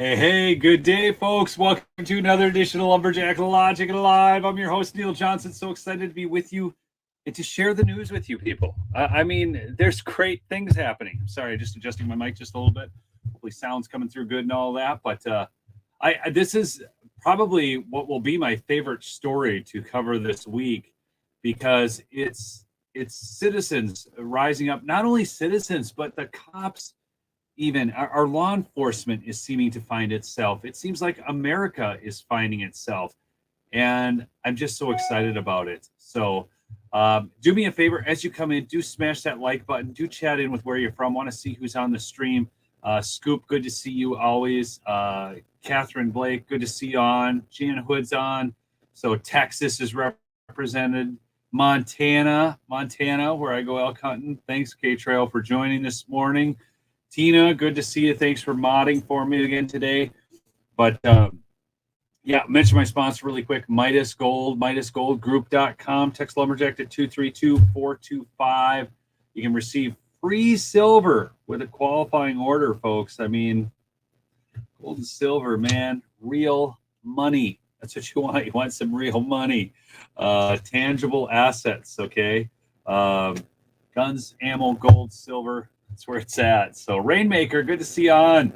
Hey, good day, folks. Welcome to another edition of Lumberjack Logic Live. I'm your host, Neil Johnson. So excited to be with you and to share the news with you people. I mean, there's great things happening. Sorry, just adjusting my mic just a little bit. Hopefully, sound's coming through good and all that. But this is probably what will be my favorite story to cover this week because it's citizens rising up. Not only citizens, but the cops even our law enforcement is seeming to find itself. It seems like America is finding itself, and I'm just so excited about it. So, do me a favor as you come in, do smash that like button, do chat in with where you're from. Want to see who's on the stream. Scoop, good to see you always. Catherine Blake, good to see you on. Jan Hood's on. So Texas is represented. Montana, where I go elk hunting. Thanks, K Trail, for joining this morning. Tina, good to see you. Thanks for modding for me again today. But yeah, mention my sponsor really quick, Midas Gold, MidasGoldGroup.com. Text Lumberjack to 232-425. You can receive free silver with a qualifying order, folks. I mean, gold and silver, man, real money. That's what you want. You want some real money. Tangible assets, okay? Guns, ammo, gold, silver. That's where it's at. So Rainmaker, good to see you on.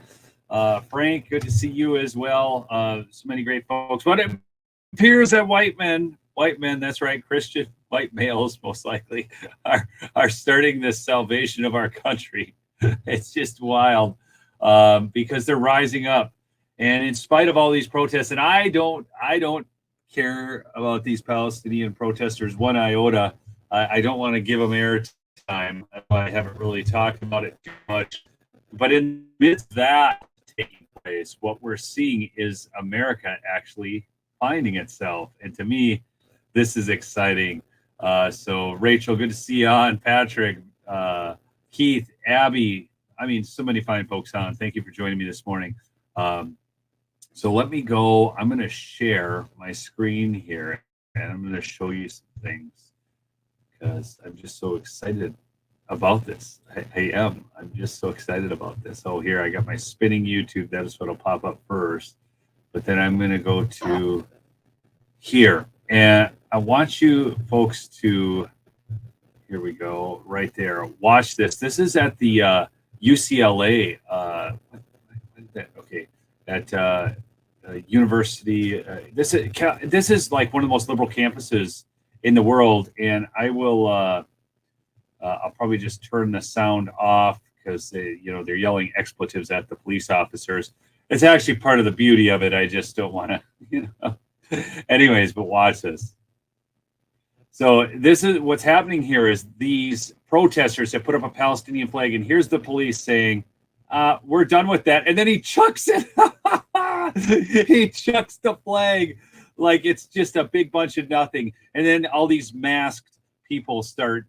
Frank, good to see you as well. So many great folks. But it appears that white men, that's right, Christian white males most likely are starting this salvation of our country. It's just wild because they're rising up. And in spite of all these protests, and I don't care about these Palestinian protesters one iota. I don't want to give them airtime. I haven't really talked about it too much. But in the midst of that taking place, what we're seeing is America actually finding itself. And to me, this is exciting. So Rachel, good to see you on. Patrick, Keith, Abby, I mean, so many fine folks on. Thank you for joining me this morning. So let me go. I'm going to share my screen here, and I'm going to show you some things because I'm just so excited about this. I am. I'm just so excited about this. Oh, here, I got my spinning YouTube. That is what will pop up first. But then I'm going to go to here. And I want you folks to, here we go, right there. Watch this. This is at the UCLA. Okay. At university. This is like one of the most liberal campuses in the world, and I will. I'll probably just turn the sound off because they're yelling expletives at the police officers. It's actually part of the beauty of it. I just don't want to, Anyways, but watch this. So this is what's happening here is these protesters have put up a Palestinian flag, and here's the police saying, we're done with that. And then he chucks it. He chucks the flag like it's just a big bunch of nothing. And then all these masked people start,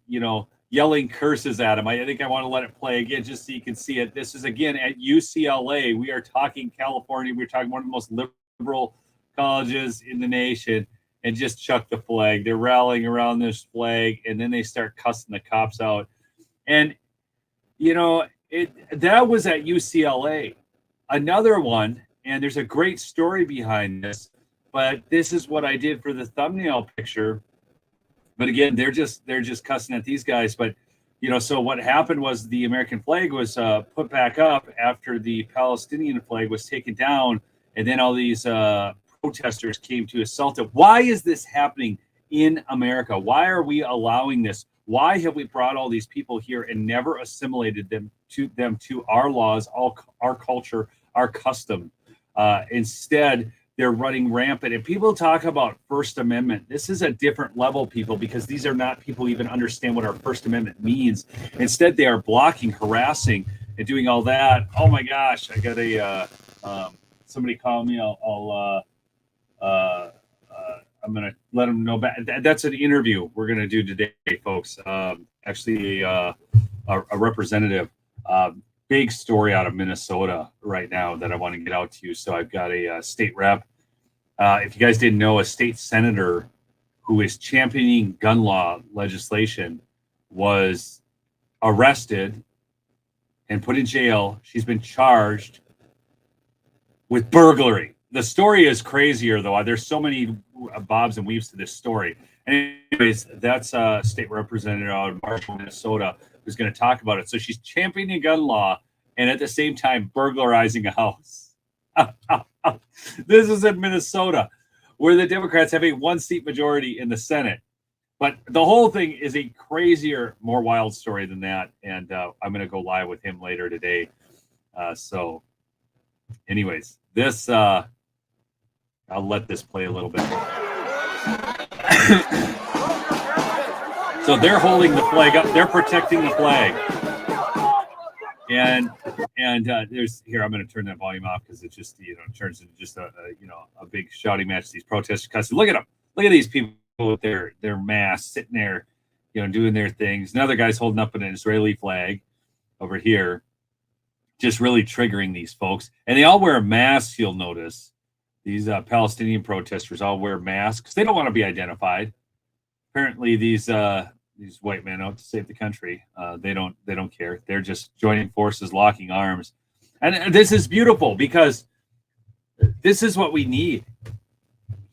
yelling curses at him. I think I want to let it play again just so you can see it. This is, again, at UCLA. We are talking California. We're talking one of the most liberal colleges in the nation. And just chuck the flag. They're rallying around this flag, and then they start cussing the cops out. And, that was at UCLA. Another one, and there's a great story behind this, but this is what I did for the thumbnail picture. But again, they're just cussing at these guys. But so what happened was the American flag was put back up after the Palestinian flag was taken down, and then all these protesters came to assault it. Why is this happening in America? Why are we allowing this? Why have we brought all these people here and never assimilated them to our laws, our culture, our custom? Instead, they're running rampant. And people talk about First Amendment. This is a different level, people, because these are not people who even understand what our First Amendment means. Instead, they are blocking, harassing, and doing all that. Oh my gosh, I got a somebody call me. I'm going to let them know. That's an interview we're going to do today, folks. Actually, a representative. Big story out of Minnesota right now that I want to get out to you. So I've got a state rep. If you guys didn't know, a state senator who is championing gun law legislation was arrested and put in jail. She's been charged with burglary. The story is crazier, though. There's so many bobs and weaves to this story. Anyways, that's State Representative out of Marshall, Minnesota, who's going to talk about it. So she's championing gun law and at the same time burglarizing a house. This is in Minnesota, where the Democrats have a one-seat majority in the Senate. But the whole thing is a crazier, more wild story than that. And I'm going to go live with him later today. So anyways, this, I'll let this play a little bit. So they're holding the flag up. They're protecting the flag. And there's here, I'm going to turn that volume off because it just, turns into just a big shouting match. These protesters cussing. Look at them. Look at these people with their masks sitting there, doing their things. Another guy's holding up an Israeli flag over here, just really triggering these folks. And they all wear masks, you'll notice. These Palestinian protesters all wear masks. They don't want to be identified. Apparently, these white men out to save the country, they don't care. They're just joining forces, locking arms. And this is beautiful because this is what we need.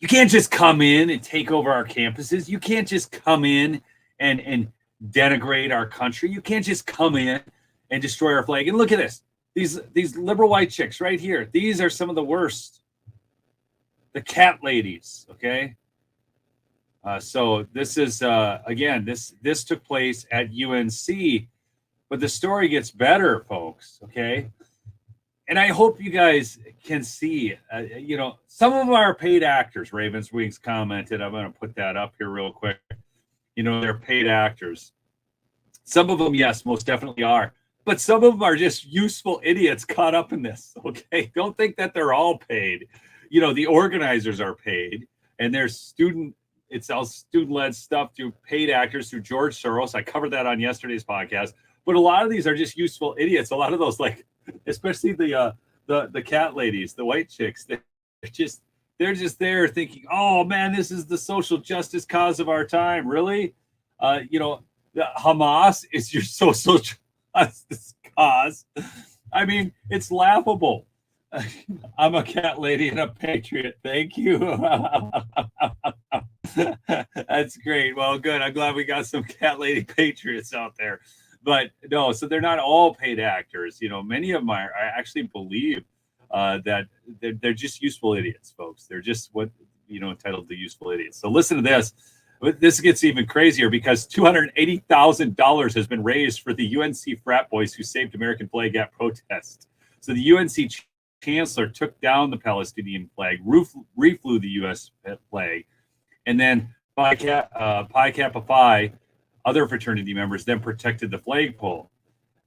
You can't just come in and take over our campuses. You can't just come in and denigrate our country. You can't just come in and destroy our flag. And look at this. These liberal white chicks right here. These are some of the worst. The cat ladies, okay? So this is, again, this took place at UNC, but the story gets better, folks, okay? And I hope you guys can see, some of them are paid actors. Ravens Wings commented. I'm going to put that up here real quick. They're paid actors. Some of them, yes, most definitely are. But some of them are just useful idiots caught up in this, okay? Don't think that they're all paid. The organizers are paid, and there's it's all student-led stuff through paid actors, through George Soros. I covered that on yesterday's podcast. But a lot of these are just useful idiots. A lot of those, like, especially the cat ladies, the white chicks, they're just there thinking, oh man, this is the social justice cause of our time. Really? Hamas is your social justice cause. I mean, it's laughable. I'm a cat lady and a patriot. Thank you. That's great. Well, good. I'm glad we got some cat lady patriots out there. But no, so they're not all paid actors. Many of them I actually believe that they're just useful idiots, folks. They're just entitled to useful idiots. So listen to this. This gets even crazier because $280,000 has been raised for the UNC frat boys who saved American flag at protest. So the UNC chancellor took down the Palestinian flag, reflew the U.S. flag, and then Pi Kappa Phi, other fraternity members, then protected the flagpole.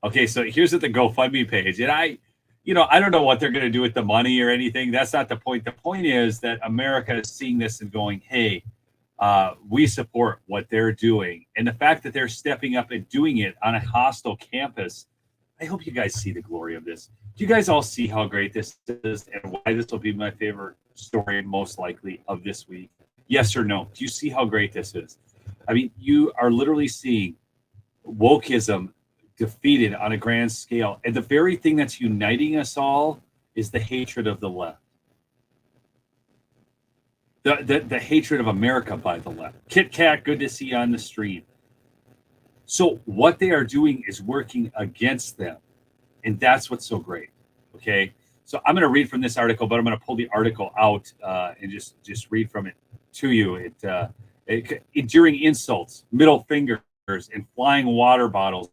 Okay, so here's at the GoFundMe page, and I don't know what they're going to do with the money or anything. That's not the point. The point is that America is seeing this and going, hey, we support what they're doing. And the fact that they're stepping up and doing it on a hostile campus, I hope you guys see the glory of this. Do you guys all see how great this is and why this will be my favorite story most likely of this week? Yes or no? Do you see how great this is? I mean, you are literally seeing wokeism defeated on a grand scale. And the very thing that's uniting us all is the hatred of the left. The hatred of America by the left. Kit Kat, good to see you on the stream. So what they are doing is working against them. And that's what's so great. Okay. So I'm going to read from this article, but I'm going to pull the article out and just read from it to you. Enduring insults, middle fingers, and flying water bottles,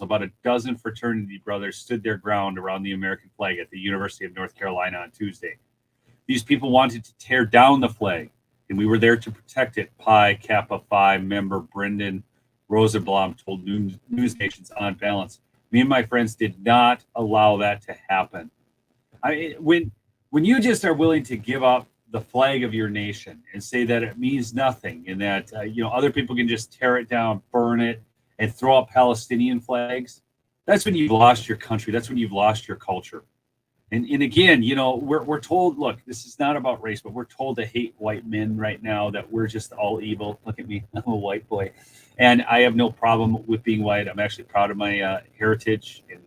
about a dozen fraternity brothers stood their ground around the American flag at the University of North Carolina on Tuesday. These people wanted to tear down the flag, and we were there to protect it, Pi Kappa Phi member Brendan Rosenblum told news stations On Balance. Me and my friends did not allow that to happen. When you just are willing to give up the flag of your nation and say that it means nothing and that other people can just tear it down, burn it, and throw up Palestinian flags, that's when you've lost your country. That's when you've lost your culture. And again, we're told, look, this is not about race, but we're told to hate white men right now, that we're just all evil. Look at me, I'm a white boy. And I have no problem with being white. I'm actually proud of my heritage and,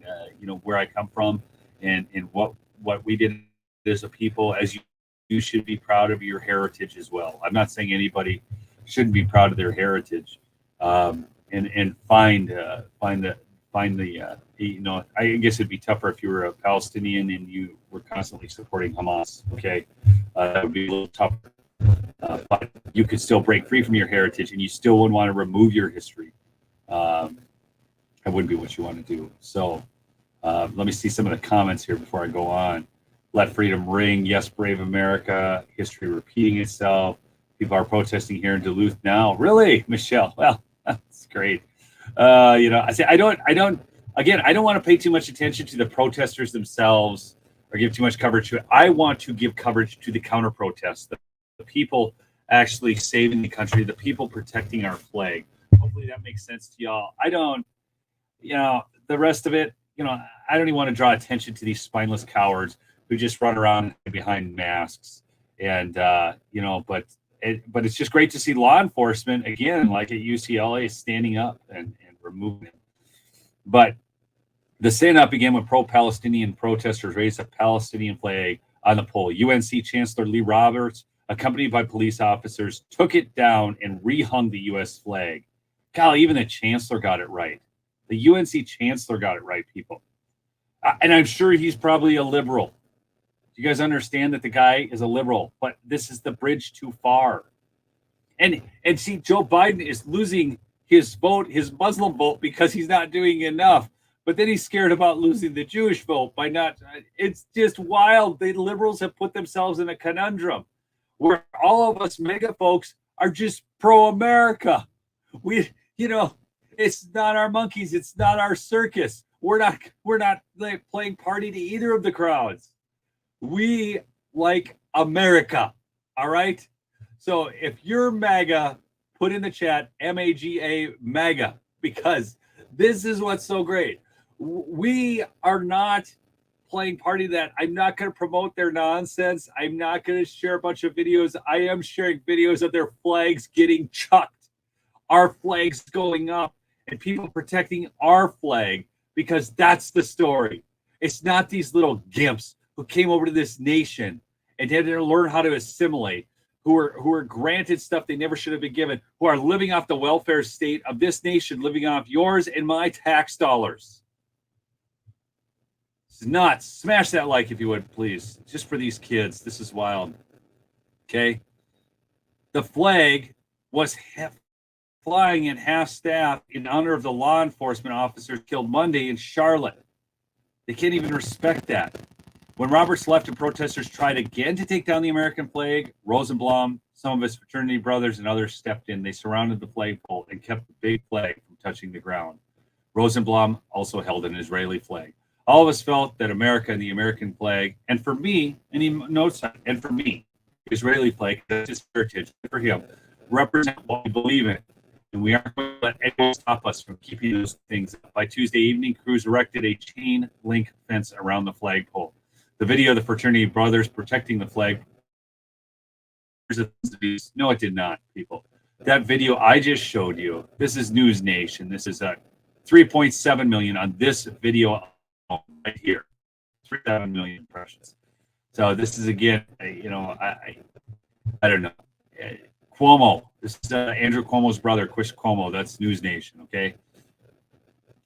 where I come from and what we did as a people as you should be proud of your heritage as well. I'm not saying anybody shouldn't be proud of their heritage, and find the I guess it'd be tougher if you were a Palestinian and you were constantly supporting Hamas. Okay, that would be a little tougher. But you could still break free from your heritage, and you still wouldn't want to remove your history. That wouldn't be what you want to do. So let me see some of the comments here before I go on. Let freedom ring. Yes, brave America. History repeating itself. People are protesting here in Duluth now. Really, Michelle? Well, that's great. I say I don't want to pay too much attention to the protesters themselves or give too much coverage to it. I want to give coverage to the counter protests, the people actually saving the country, the people protecting our flag. Hopefully that makes sense to y'all. I don't, the rest of it, I don't even want to draw attention to these spineless cowards who just run around behind masks. And, but it's just great to see law enforcement, again, like at UCLA, standing up and removing it. But the stand-up began when pro-Palestinian protesters raised a Palestinian flag on the pole. UNC Chancellor Lee Roberts, accompanied by police officers, took it down and rehung the U.S. flag. Golly, even the chancellor got it right. The UNC chancellor got it right, people. And I'm sure he's probably a liberal. You guys understand that the guy is a liberal, but this is the bridge too far. And see, Joe Biden is losing his vote, his Muslim vote, because he's not doing enough. But then he's scared about losing the Jewish vote by not. It's just wild. The liberals have put themselves in a conundrum where all of us mega folks are just pro-America. It's not our monkeys. It's not our circus. We're not like playing party to either of the crowds. We like America. All right. So if you're MAGA, put in the chat MAGA MAGA, because this is what's so great. We are not playing party that. I'm not going to promote their nonsense. I'm not going to share a bunch of videos. I am sharing videos of their flags getting chucked, our flags going up, and people protecting our flag, because that's the story. It's not these little gimps who came over to this nation and had to learn how to assimilate, who are granted stuff they never should have been given, who are living off the welfare state of this nation, living off yours and my tax dollars. It's nuts. Smash that like if you would, please. Just for these kids. This is wild. Okay? The flag was flying at half-staff in honor of the law enforcement officers killed Monday in Charlotte. They can't even respect that. When Roberts left and protesters tried again to take down the American flag, Rosenblum, some of his fraternity brothers, and others stepped in. They surrounded the flagpole and kept the big flag from touching the ground. Rosenblum also held an Israeli flag. All of us felt that America and the American flag, and for me, and he notes that, and for me, Israeli flag, that's his heritage, for him, represent what we believe in. And we aren't going to let anyone stop us from keeping those things up. By Tuesday evening, crews erected a chain link fence around the flagpole. The video of the fraternity brothers protecting the flag. No, it did not, people. That video I just showed you, this is News Nation. This is a 3.7 million on this video right here. 3.7 million impressions. So this is, again, I don't know. Cuomo. This is Andrew Cuomo's brother, Chris Cuomo. That's News Nation, okay?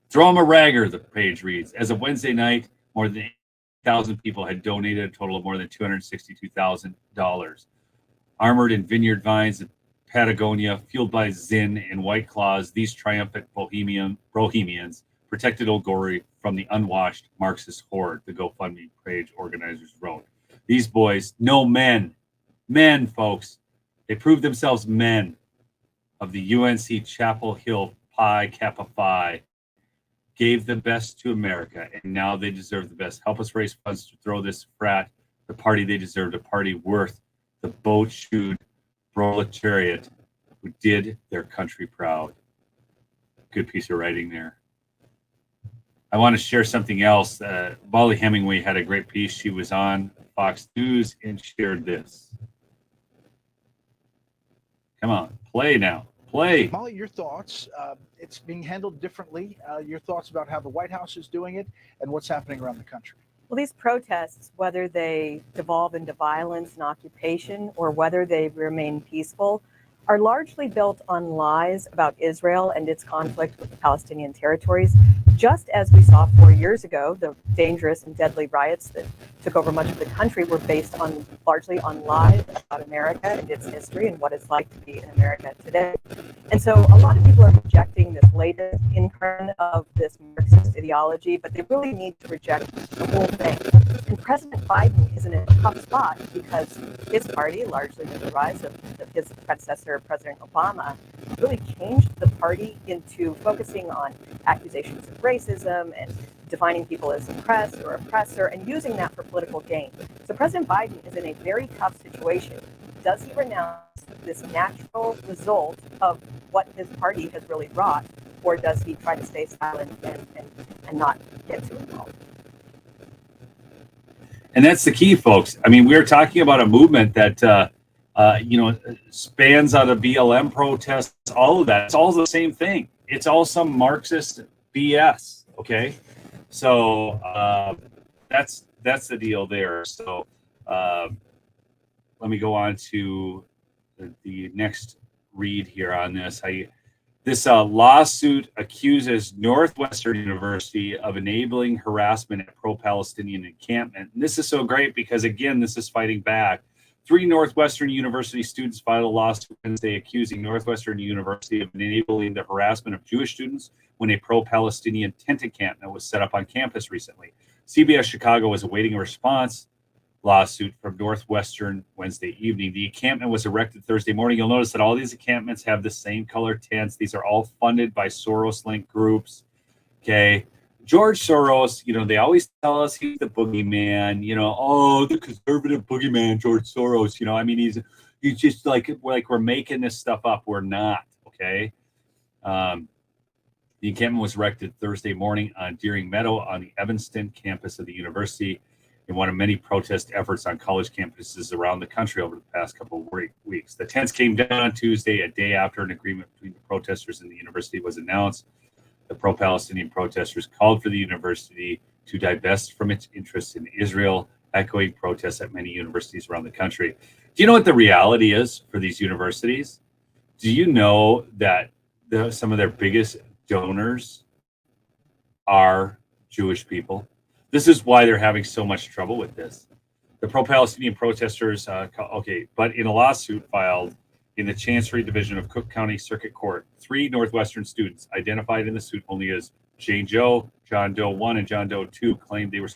Throw him a ragger, the page reads. As of Wednesday night, more than 8,000 people had donated a total of more than $262,000. Armored in vineyard vines in Patagonia, fueled by Zin and White Claws, these triumphant Bohemians protected Old Glory from the unwashed Marxist horde, the GoFundMe page organizers wrote. These boys, no men, folks. They proved themselves men of the UNC Chapel Hill Pi Kappa Phi, gave the best to America, and now they deserve the best. Help us raise funds to throw this frat the party they deserved, a party worth the boat-shoed proletariat who did their country proud. Good piece of writing there. I want to share something else. Molly Hemingway had a great piece. She was on Fox News and shared this. Come on, play now. Play. Molly, your thoughts. It's being handled differently. Your thoughts about how the White House is doing it and what's happening around the country. Well, these protests, whether they devolve into violence and occupation or whether they remain peaceful, are largely built on lies about Israel and its conflict with the Palestinian territories. Just as we saw 4 years ago, the dangerous and deadly riots that took over much of the country were based on largely on lies about America and its history and what it's like to be in America today. And so a lot of people are rejecting this latest incarnation of this Marxist ideology, but they really need to reject the whole thing. And President Biden is in a tough spot because his party, largely with the rise of his predecessor, President Obama, really changed the party into focusing on accusations of racism and defining people as oppressed or oppressor and using that for political gain. So President Biden is in a very tough situation. Does he renounce this natural result of what his party has really wrought, or does he try to stay silent and not get too involved? And that's the key, folks. I mean, we're talking about a movement that, spans out of BLM protests, all of that. It's all the same thing. It's all some Marxist BS, okay? So that's the deal there. So let me go on to the next read here on this. This lawsuit accuses Northwestern University of enabling harassment at pro-Palestinian encampment. And this is so great because, again, this is fighting back. 3 Northwestern University students filed a lawsuit Wednesday accusing Northwestern University of enabling the harassment of Jewish students when a pro-Palestinian tent encampment was set up on campus recently. CBS Chicago was awaiting a response lawsuit from Northwestern Wednesday evening. The encampment was erected Thursday morning. You'll notice that all these encampments have the same color tents. These are all funded by Soros-linked groups. Okay. George Soros, they always tell us he's the boogeyman, the conservative boogeyman, George Soros, I mean, he's just like we're making this stuff up. We're not. Okay. The encampment was erected Thursday morning on Deering Meadow on the Evanston campus of the university, in one of many protest efforts on college campuses around the country over the past couple of weeks. The tents came down on Tuesday, a day after an agreement between the protesters and the university was announced. The pro-Palestinian protesters called for the university to divest from its interests in Israel, echoing protests at many universities around the country. Do you know what the reality is for these universities? Do you know that some of their biggest donors are Jewish people? This is why they're having so much trouble with this. The pro-Palestinian protesters, but in a lawsuit filed in the Chancery Division of Cook County Circuit Court, 3 Northwestern students identified in the suit only as Jane Doe, John Doe 1, and John Doe 2 claimed they were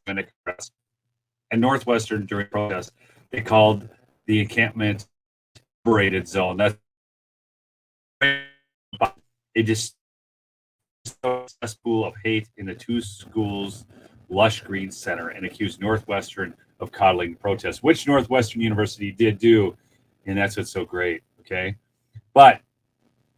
arrested. And Northwestern, during protest, they called the encampment liberated zone. That's it just a cesspool of hate in the 2 schools' lush green center and accused Northwestern of coddling protests, which Northwestern University did do, and that's what's so great. Okay, but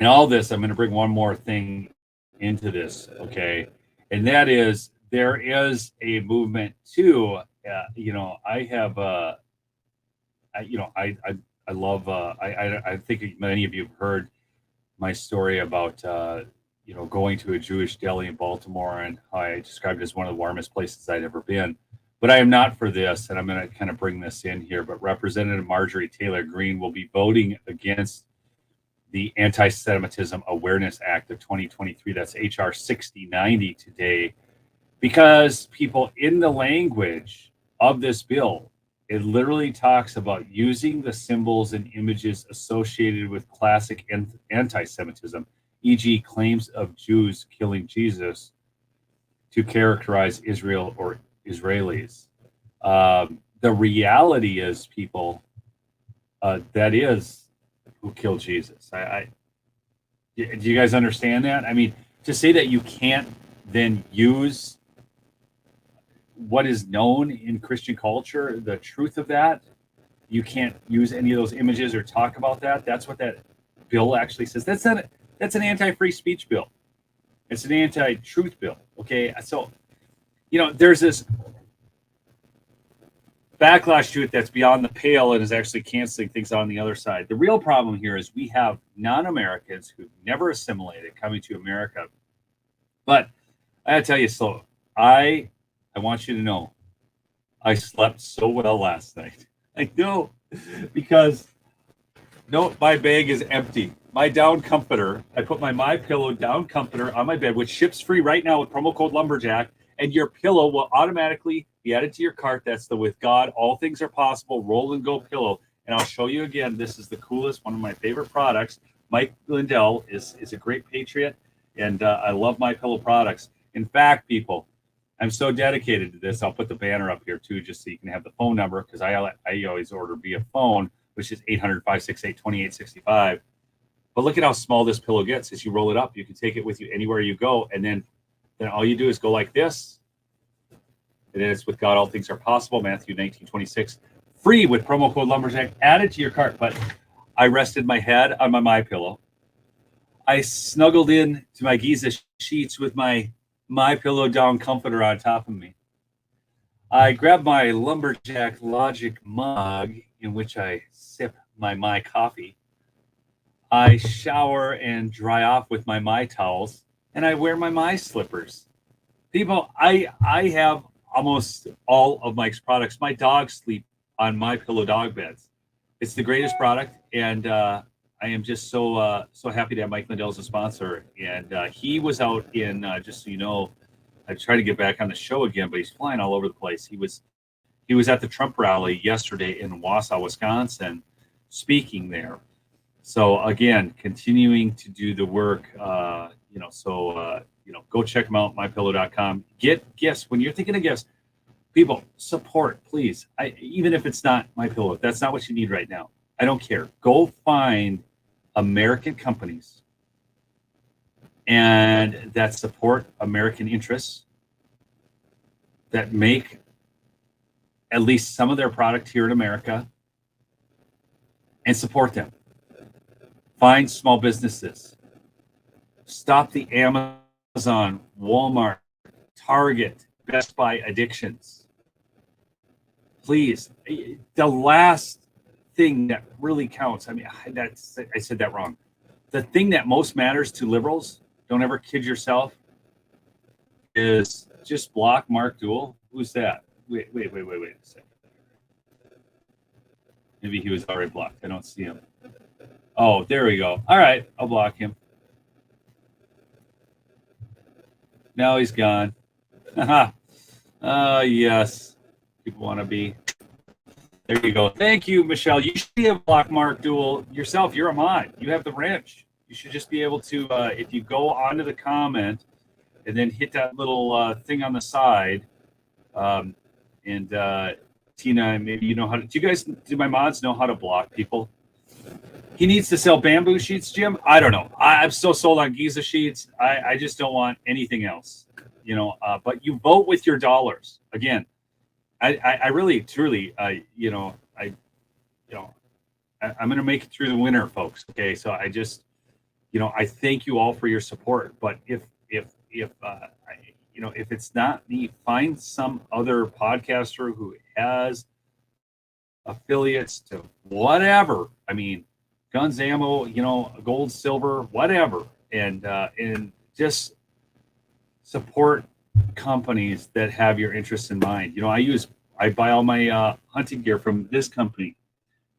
in all this, I'm going to bring one more thing into this. Okay, and that is there is a movement too. I have I love. I think many of you have heard my story about going to a Jewish deli in Baltimore, and how I described it as one of the warmest places I'd ever been. But I am not for this, and I'm going to kind of bring this in here. But Representative Marjorie Taylor Greene will be voting against the Anti-Semitism Awareness Act of 2023. That's HR 6090 today, because people, in the language of this bill, it literally talks about using the symbols and images associated with classic anti-Semitism, e.g. claims of Jews killing Jesus, to characterize Israel or Israelis. The reality is, people, that is who killed Jesus. Do you guys understand that? I mean, to say that you can't then use what is known in Christian culture, the truth of that, you can't use any of those images or talk about that. That's what that bill actually says. That's an anti-free speech bill. It's an anti-truth bill. Okay, so there's this backlash to it that's beyond the pale and is actually canceling things on the other side. The real problem here is we have non-Americans who've never assimilated coming to America. But I gotta tell you, so I I want you to know I slept so well last night. I know, because no, my bag is empty. My down comforter, I put my pillow down comforter on my bed, which ships free right now with promo code Lumberjack, and your pillow will automatically be added to your cart. That's the With God, All Things Are Possible Roll and Go pillow. And I'll show you again. This is the coolest, one of my favorite products. Mike Lindell is a great patriot, and I love my pillow products. In fact, people, I'm so dedicated to this. I'll put the banner up here too, just so you can have the phone number, because I always order via phone, which is 800-568-2865. But look at how small this pillow gets. As you roll it up, you can take it with you anywhere you go, and then all you do is go like this. And then it's With God, All Things Are Possible, Matthew 19:26. Free with promo code Lumberjack added to your cart. But I rested my head on my pillow. I snuggled in to my Giza sheets with my pillow down comforter on top of me. I grabbed my Lumberjack Logic mug in which I sip my coffee. I shower and dry off with my towels, and I wear my slippers. People, I have almost all of Mike's products. My dogs sleep on my pillow dog beds. It's the greatest product, and I am just so happy to have Mike Lindell as a sponsor. And he was out in, just so you know, I tried to get back on the show again, but he's flying all over the place. He was at the Trump rally yesterday in Wausau, Wisconsin, speaking there. So again, continuing to do the work, go check them out, mypillow.com. Get gifts. When you're thinking of gifts, people, support, please. Even if it's not MyPillow, if that's not what you need right now, I don't care. Go find American companies and that support American interests, that make at least some of their product here in America, and support them. Find small businesses. Stop the Amazon, Walmart, Target, Best Buy addictions. Please, the last thing that really counts, I said that wrong. The thing that most matters to liberals, don't ever kid yourself, is just block Mark Duell. Who's that? Wait a second. Maybe he was already blocked. I don't see him. Oh, there we go. All right, I'll block him. Now he's gone. Yes. People want to be. There you go. Thank you, Michelle. You should be able to block Mark Duell yourself. You're a mod. You have the wrench. You should just be able to, if you go onto the comment and then hit that little thing on the side, Tina, maybe you know how to. Do my mods know how to block people? He needs to sell bamboo sheets, Jim. I don't know. I'm so sold on Giza sheets. I just don't want anything else, But you vote with your dollars. Again, I really, truly, I'm going to make it through the winter, folks. Okay, so I just, I thank you all for your support. But if it's not me, find some other podcaster who has affiliates to whatever. I mean, guns, ammo, gold, silver, whatever, and just support companies that have your interests in mind. I buy all my hunting gear from this company,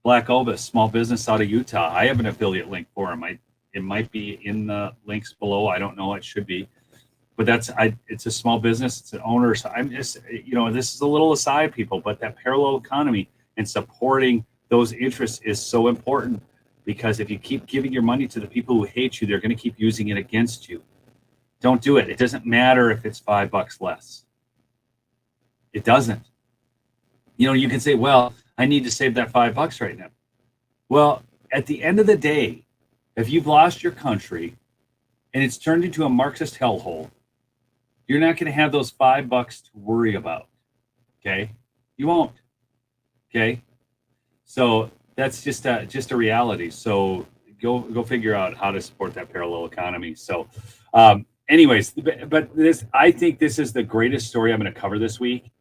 Black Ovis, small business out of Utah. I have an affiliate link for them. It might be in the links below. I don't know. It should be. But it's a small business. It's an owner. So I'm just, this is a little aside, people, but that parallel economy and supporting those interests is so important, because if you keep giving your money to the people who hate you, they're going to keep using it against you. Don't do it. It doesn't matter if it's $5 less. It doesn't. You can say, well, I need to save that $5 right now. Well, at the end of the day, if you've lost your country and it's turned into a Marxist hellhole, you're not going to have those $5 to worry about. Okay? You won't. Okay? So that's just a reality. So go figure out how to support that parallel economy. So anyways, but I think this is the greatest story I'm going to cover this week,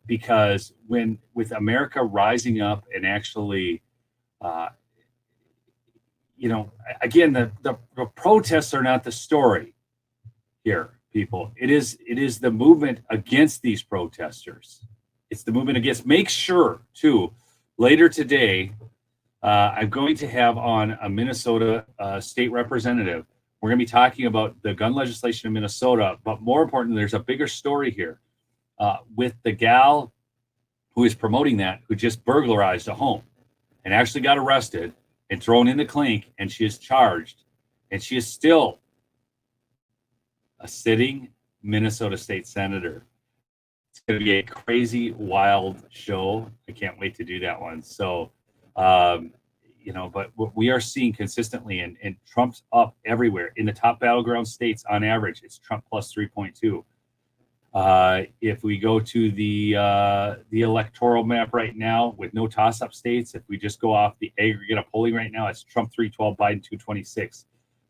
because with America rising up and actually, again, the protests are not the story here. people. It is the movement against these protesters. It's the movement against. Make sure too. Later today, I'm going to have on a Minnesota state representative. We're going to be talking about the gun legislation in Minnesota, but more importantly, there's a bigger story here with the gal who is promoting that, who just burglarized a home and actually got arrested and thrown in the clink, and she is charged, and she is still a sitting Minnesota state senator. It's going to be a crazy, wild show. I can't wait to do that one. So, but what we are seeing consistently, and Trump's up everywhere in the top battleground states on average, it's Trump plus 3.2. If we go to the electoral map right now with no toss-up states, if we just go off the aggregate of polling right now, it's Trump 312, Biden 226.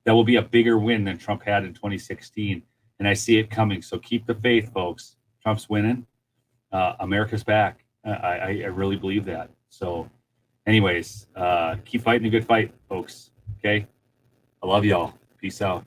That will be a bigger win than Trump had in 2016, and I see it coming. So keep the faith, folks. Trump's winning. America's back. I really believe that. So anyways, keep fighting a good fight, folks. Okay? I love y'all. Peace out.